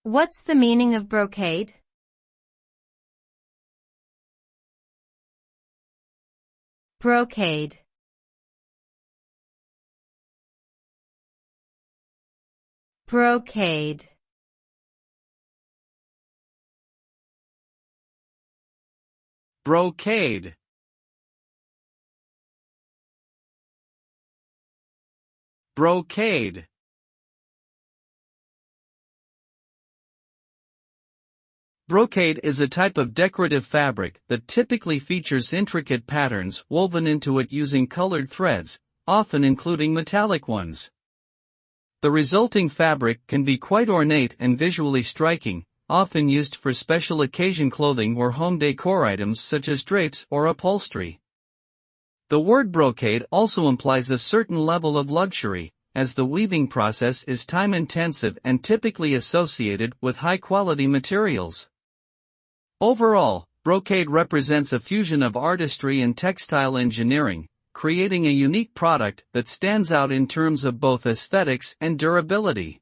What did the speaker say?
What's the meaning of brocade? Brocade. Brocade. Brocade. Brocade. Brocade is a type of decorative fabric that typically features intricate patterns woven into it using colored threads, often including metallic ones. The resulting fabric can be quite ornate and visually striking, often used for special occasion clothing or home decor items such as drapes or upholstery. The word brocade also implies a certain level of luxury, as the weaving process is time-intensive and typically associated with high-quality materials. Overall, brocade represents a fusion of artistry and textile engineering, creating a unique product that stands out in terms of both aesthetics and durability.